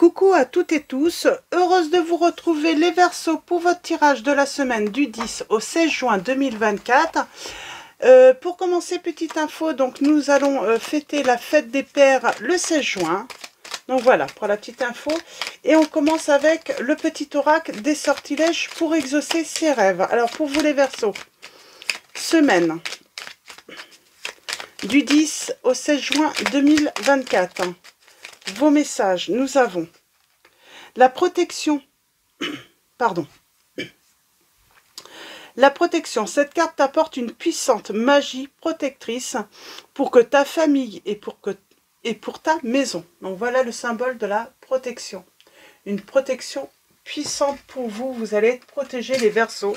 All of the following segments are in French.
Coucou à toutes et tous, heureuse de vous retrouver les Verseaux pour votre tirage de la semaine du 10 au 16 juin 2024. Pour commencer, petite info, donc nous allons fêter la fête des pères le 16 juin. Donc voilà, pour la petite info. Et on commence avec le petit oracle des sortilèges pour exaucer ses rêves. Alors pour vous les Verseaux, semaine du 10 au 16 juin 2024. Vos messages, nous avons la protection, pardon, la protection. Cette carte t'apporte une puissante magie protectrice pour que ta famille et pour ta maison. Donc voilà le symbole de la protection. Une protection puissante pour vous. Vous allez être protégés les Verseaux.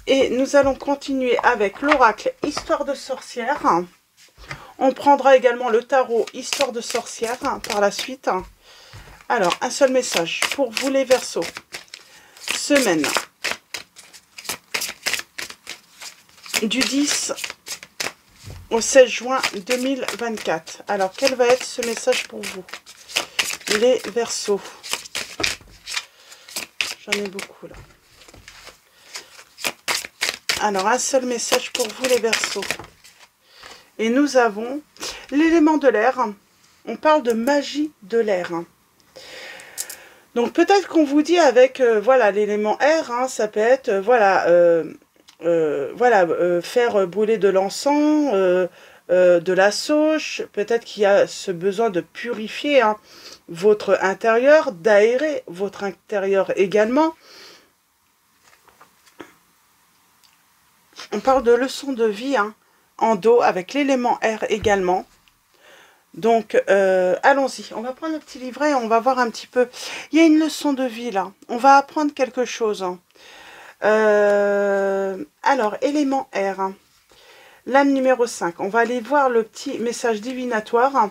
Et nous allons continuer avec l'oracle Histoire de sorcière. On prendra également le tarot Histoire de sorcière par la suite. Alors, un seul message pour vous les Verseaux. Semaine du 10 au 16 juin 2024. Alors, quel va être ce message pour vous les Verseaux? J'en ai beaucoup là. Alors, un seul message pour vous les Verseaux. Et nous avons l'élément de l'air. On parle de magie de l'air. Donc peut-être qu'on vous dit avec voilà l'élément air, hein, ça peut être faire brûler de l'encens, de la sauge. Peut-être qu'il y a ce besoin de purifier votre intérieur, d'aérer votre intérieur également. On parle de leçon de vie en dos avec l'élément air également. Donc, allons-y. On va prendre le petit livret et on va voir un petit peu. Il y a une leçon de vie là. On va apprendre quelque chose. Alors, élément air. Lame numéro 5. On va aller voir le petit message divinatoire.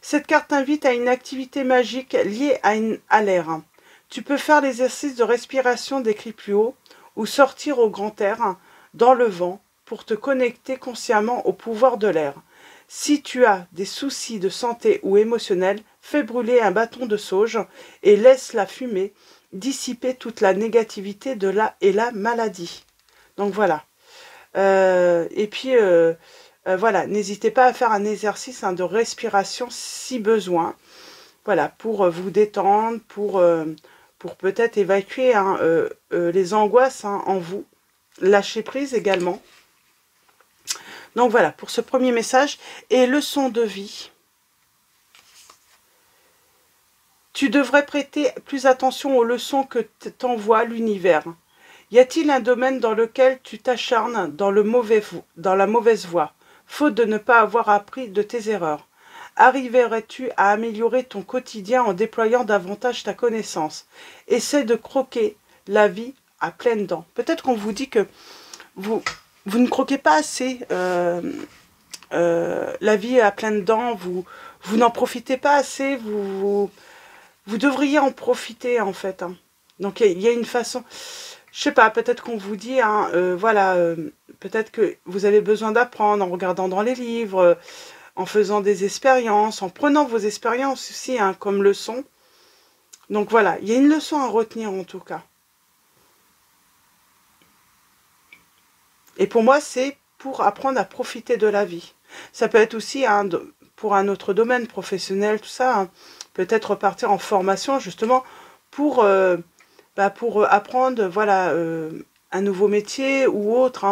Cette carte invite à une activité magique liée à l'air. Tu peux faire l'exercice de respiration décrit plus haut ou sortir au grand air dans le vent pour te connecter consciemment au pouvoir de l'air. Si tu as des soucis de santé ou émotionnels, fais brûler un bâton de sauge et laisse la fumée dissiper toute la négativité et la maladie. Donc voilà. Et puis, voilà, n'hésitez pas à faire un exercice de respiration si besoin. Voilà, pour vous détendre, pour peut-être évacuer les angoisses en vous. Lâcher prise également. Donc voilà, pour ce premier message. Et leçon de vie. Tu devrais prêter plus attention aux leçons que t'envoie l'univers. Y a-t-il un domaine dans lequel tu t'acharnes dans la mauvaise voie, faute de ne pas avoir appris de tes erreurs? Arriverais-tu à améliorer ton quotidien en déployant davantage ta connaissance? Essaie de croquer la vie à pleines dents. Peut-être qu'on vous dit que vous ne croquez pas assez la vie à pleines dents, vous n'en profitez pas assez, vous devriez en profiter en fait. Donc il y a une façon, je sais pas, peut-être qu'on vous dit, peut-être que vous avez besoin d'apprendre en regardant dans les livres, en faisant des expériences, en prenant vos expériences aussi comme leçon. Donc voilà, il y a une leçon à retenir en tout cas. Et pour moi, c'est pour apprendre à profiter de la vie. Ça peut être aussi pour un autre domaine professionnel, tout ça. Peut-être repartir en formation, justement, pour apprendre voilà, un nouveau métier ou autre.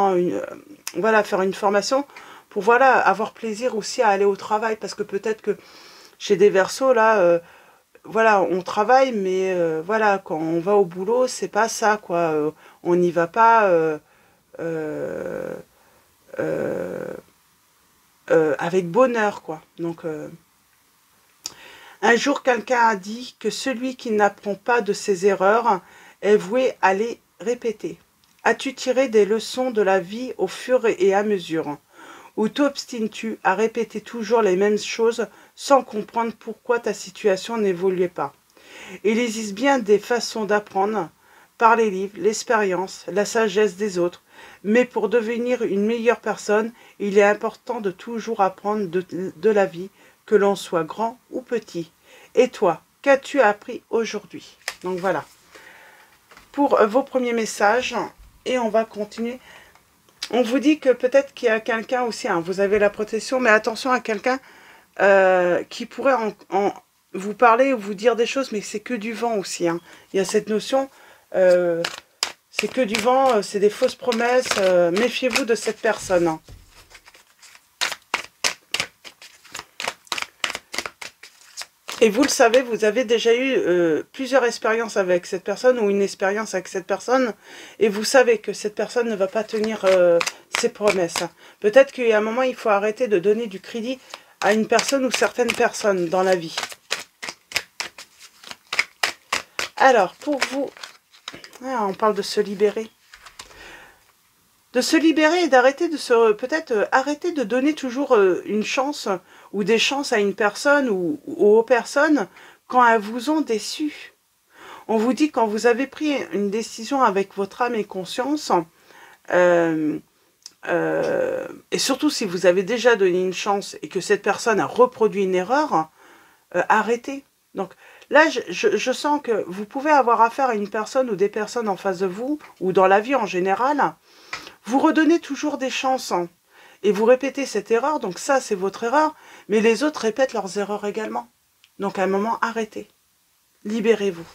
Voilà, faire une formation pour voilà, avoir plaisir aussi à aller au travail. Parce que peut-être que chez des Verseaux, là, voilà, on travaille, mais voilà, quand on va au boulot, c'est pas ça, quoi. On n'y va pas... avec bonheur, quoi. Donc, un jour, quelqu'un a dit que celui qui n'apprend pas de ses erreurs est voué à les répéter. As-tu tiré des leçons de la vie au fur et à mesure? Ou t'obstines-tu à répéter toujours les mêmes choses sans comprendre pourquoi ta situation n'évoluait pas? Il existe bien des façons d'apprendre par les livres, l'expérience, la sagesse des autres. Mais pour devenir une meilleure personne, il est important de toujours apprendre de la vie que l'on soit grand ou petit. Et toi, qu'as-tu appris aujourd'hui? Donc voilà, pour vos premiers messages, et on va continuer. On vous dit que peut-être qu'il y a quelqu'un aussi, hein, vous avez la protection, mais attention à quelqu'un qui pourrait vous parler ou vous dire des choses, mais c'est que du vent aussi. Hein. Il y a cette notion, c'est que du vent, c'est des fausses promesses. Méfiez-vous de cette personne. Hein. Et vous le savez, vous avez déjà eu plusieurs expériences avec cette personne ou une expérience avec cette personne, et vous savez que cette personne ne va pas tenir ses promesses. Peut-être qu'il y a un moment, il faut arrêter de donner du crédit à une personne ou certaines personnes dans la vie. Alors, pour vous, on parle de se libérer. De se libérer et d'arrêter de se... Peut-être arrêter de donner toujours une chance ou des chances à une personne ou aux personnes quand elles vous ont déçu. On vous dit quand vous avez pris une décision avec votre âme et conscience, et surtout si vous avez déjà donné une chance et que cette personne a reproduit une erreur, arrêtez. Donc là, je sens que vous pouvez avoir affaire à une personne ou des personnes en face de vous, ou dans la vie en général. Vous redonnez toujours des chances hein, et vous répétez cette erreur, donc ça c'est votre erreur, mais les autres répètent leurs erreurs également. Donc à un moment, arrêtez. Libérez-vous.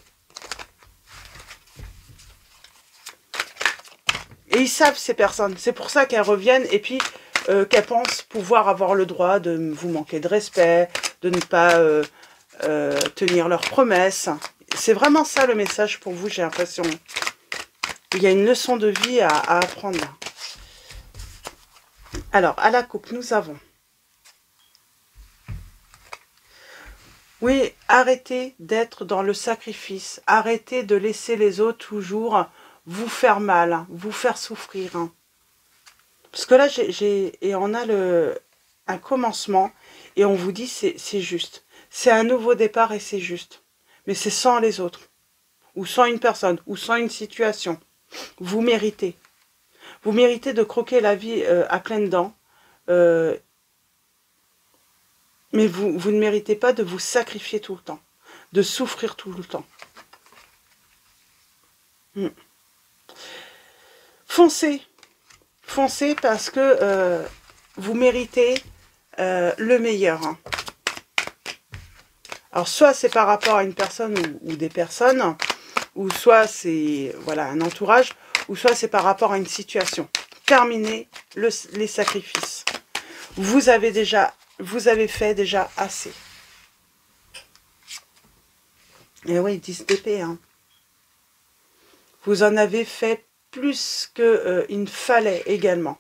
Et ils savent ces personnes, c'est pour ça qu'elles reviennent et puis qu'elles pensent pouvoir avoir le droit de vous manquer de respect, de ne pas tenir leurs promesses. C'est vraiment ça le message pour vous, j'ai l'impression. Il y a une leçon de vie à apprendre. Alors, à la coupe, nous avons... Oui, arrêtez d'être dans le sacrifice. Arrêtez de laisser les autres toujours vous faire mal, vous faire souffrir. Parce que là, et on a un commencement et on vous dit c'est juste. C'est un nouveau départ et c'est juste. Mais c'est sans les autres. Ou sans une personne, ou sans une situation. Vous méritez. Vous méritez de croquer la vie à pleines dents. Mais vous ne méritez pas de vous sacrifier tout le temps. De souffrir tout le temps. Foncez. Foncez parce que vous méritez le meilleur. Hein. Alors soit c'est par rapport à une personne ou des personnes, ou soit c'est voilà, un entourage, ou soit c'est par rapport à une situation. Terminez les sacrifices. Vous avez fait déjà assez. Et oui, 10 d'épée. Hein. Vous en avez fait plus qu'il fallait également.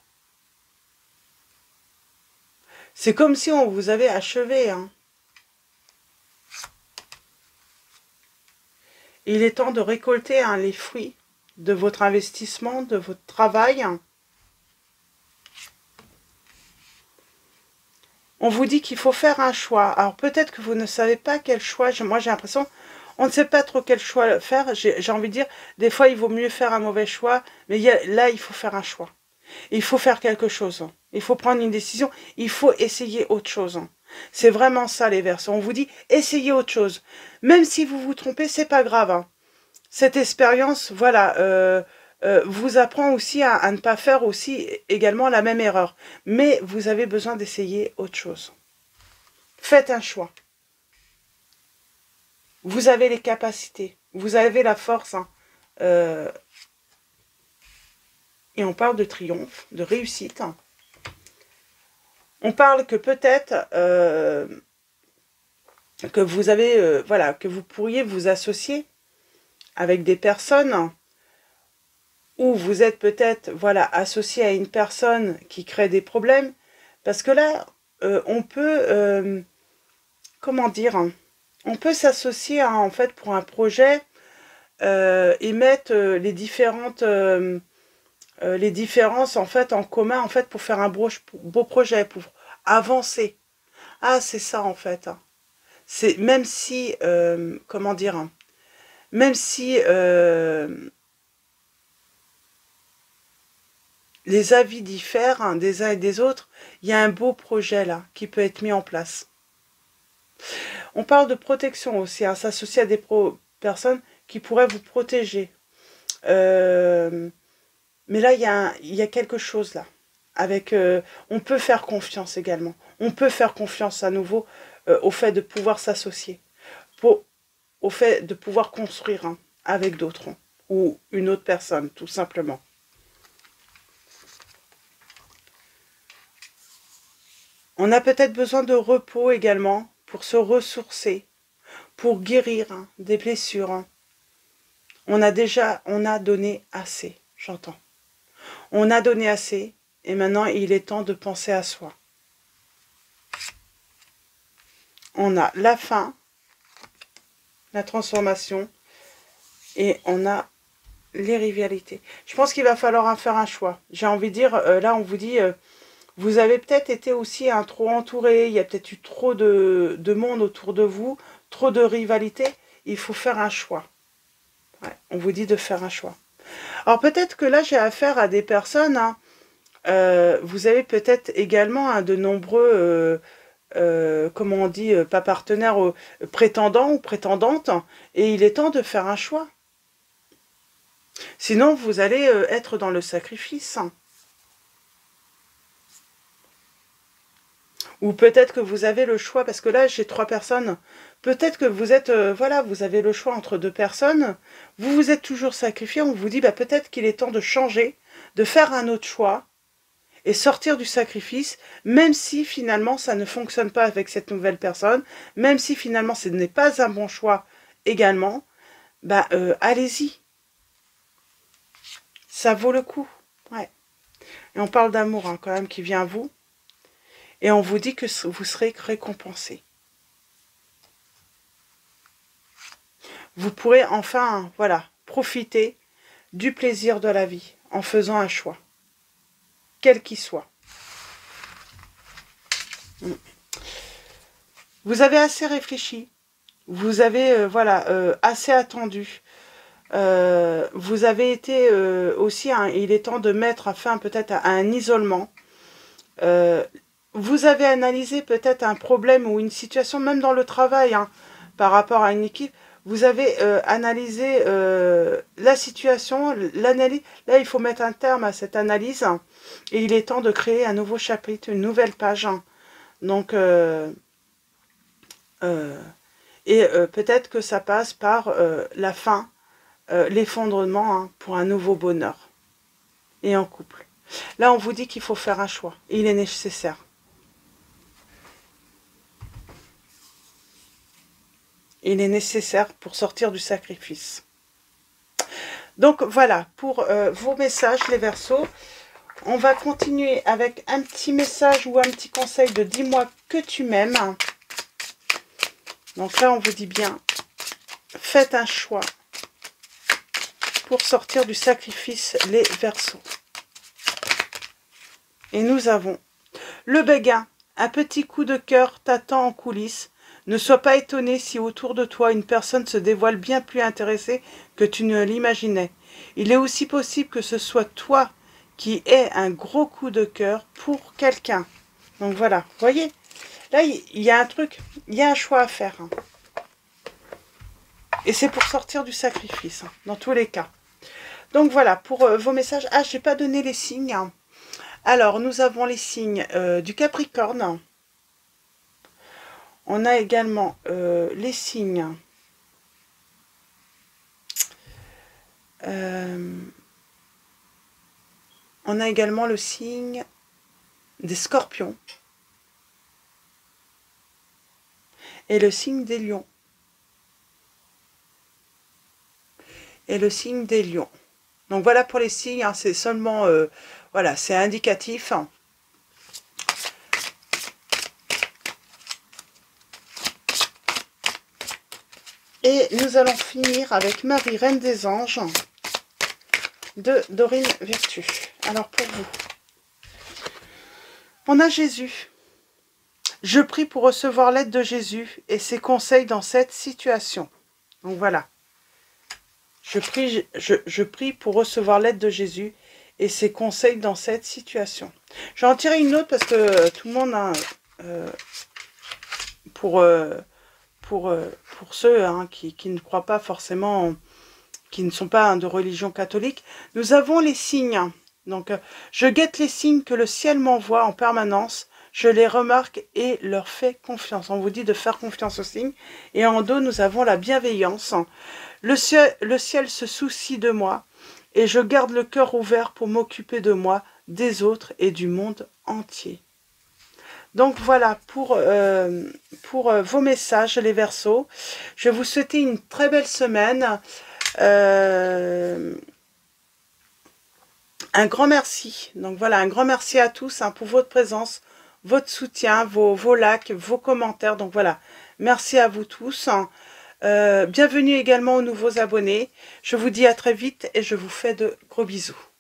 C'est comme si on vous avait achevé. Hein. Il est temps de récolter hein, les fruits de votre investissement, de votre travail. On vous dit qu'il faut faire un choix. Alors peut-être que vous ne savez pas quel choix. Moi j'ai l'impression, on ne sait pas trop quel choix faire. J'ai envie de dire, des fois il vaut mieux faire un mauvais choix. Mais là il faut faire un choix. Il faut faire quelque chose. Il faut prendre une décision. Il faut essayer autre chose. C'est vraiment ça les Verseaux. On vous dit, essayez autre chose. Même si vous vous trompez, c'est pas grave. Hein. Cette expérience, voilà, vous apprend aussi à ne pas faire aussi également la même erreur. Mais vous avez besoin d'essayer autre chose. Faites un choix. Vous avez les capacités. Vous avez la force. Hein. Et on parle de triomphe, de réussite. Hein. On parle que peut-être que vous avez, voilà, que vous pourriez vous associer avec des personnes où vous êtes peut-être, voilà, associé à une personne qui crée des problèmes, parce que là, on peut, comment dire, on peut s'associer hein, en fait pour un projet et mettre les différentes les différences en fait en commun en fait pour faire un beau projet, pour avancer. Ah, c'est ça en fait. C'est même si comment dire, même si les avis diffèrent hein, des uns et des autres, il y a un beau projet là qui peut être mis en place. On parle de protection aussi, hein, s'associer à des personnes qui pourraient vous protéger. Mais là, il y a quelque chose là. Avec, on peut faire confiance également. On peut faire confiance à nouveau au fait de pouvoir s'associer. Au fait de pouvoir construire hein, avec d'autres. Hein, ou une autre personne, tout simplement. On a peut-être besoin de repos également pour se ressourcer, pour guérir hein, des blessures. Hein. On a donné assez, j'entends. On a donné assez et maintenant il est temps de penser à soi. On a la fin, la transformation et on a les rivalités. Je pense qu'il va falloir faire un choix. J'ai envie de dire, là on vous dit, vous avez peut-être été aussi trop entouré, il y a peut-être eu trop de monde autour de vous, trop de rivalités. Il faut faire un choix. Ouais, on vous dit de faire un choix. Alors peut-être que là j'ai affaire à des personnes, hein, vous avez peut-être également hein, de nombreux, comment on dit, pas partenaires, prétendants ou prétendantes, et il est temps de faire un choix. Sinon vous allez être dans le sacrifice. Ou peut-être que vous avez le choix, parce que là j'ai 3 personnes, peut-être que vous êtes, voilà, vous avez le choix entre 2 personnes, vous vous êtes toujours sacrifié, on vous dit bah, peut-être qu'il est temps de changer, de faire un autre choix, et sortir du sacrifice, même si finalement ça ne fonctionne pas avec cette nouvelle personne, même si finalement ce n'est pas un bon choix également, bah allez-y. Ça vaut le coup. Ouais. Et on parle d'amour hein, quand même qui vient à vous. Et on vous dit que vous serez récompensé. Vous pourrez enfin, voilà, profiter du plaisir de la vie en faisant un choix, quel qu'il soit. Vous avez assez réfléchi, vous avez, voilà, assez attendu. Vous avez été aussi, hein, il est temps de mettre fin peut-être à un isolement. Vous avez analysé peut-être un problème ou une situation, même dans le travail, hein, par rapport à une équipe. Vous avez analysé la situation, l'analyse. Là, il faut mettre un terme à cette analyse. Hein, et il est temps de créer un nouveau chapitre, une nouvelle page. Hein. Donc, peut-être que ça passe par la fin, l'effondrement hein, pour un nouveau bonheur. Et en couple. Là, on vous dit qu'il faut faire un choix. Il est nécessaire. Il est nécessaire pour sortir du sacrifice. Donc voilà, pour vos messages, les Verseaux. On va continuer avec un petit message ou un petit conseil de « Dis-moi que tu m'aimes ». Donc là, on vous dit bien, faites un choix pour sortir du sacrifice, les Verseaux. Et nous avons le béguin, un petit coup de cœur t'attend en coulisses. Ne sois pas étonné si autour de toi une personne se dévoile bien plus intéressée que tu ne l'imaginais. Il est aussi possible que ce soit toi qui aies un gros coup de cœur pour quelqu'un. Donc voilà, voyez, là il y a un truc, il y a un choix à faire. Hein. Et c'est pour sortir du sacrifice, hein, dans tous les cas. Donc voilà, pour vos messages. Ah, je n'ai pas donné les signes. Hein. Alors, nous avons les signes du Capricorne. On a également les signes on a également le signe des Scorpions et le signe des Lions. Et le signe des Lions. Donc voilà pour les signes, hein, c'est seulement, voilà, c'est indicatif. Et nous allons finir avec Marie, Reine des Anges, de Dorine Virtue. Alors pour vous, on a Jésus. Je prie pour recevoir l'aide de Jésus et ses conseils dans cette situation. Donc voilà. Je prie pour recevoir l'aide de Jésus et ses conseils dans cette situation. Je vais en tirer une autre parce que tout le monde a... pour ceux qui ne croient pas forcément, qui ne sont pas de religion catholique. Nous avons les signes. Donc, je guette les signes que le ciel m'envoie en permanence. Je les remarque et leur fais confiance. On vous dit de faire confiance aux signes. Et en dos, nous avons la bienveillance. Le ciel se soucie de moi et je garde le cœur ouvert pour m'occuper de moi, des autres et du monde entier. Donc voilà pour vos messages, les Verseaux. Je vais vous souhaiter une très belle semaine. Un grand merci. Donc voilà, un grand merci à tous pour votre présence, votre soutien, vos likes, vos commentaires. Donc voilà, merci à vous tous. Bienvenue également aux nouveaux abonnés. Je vous dis à très vite et je vous fais de gros bisous.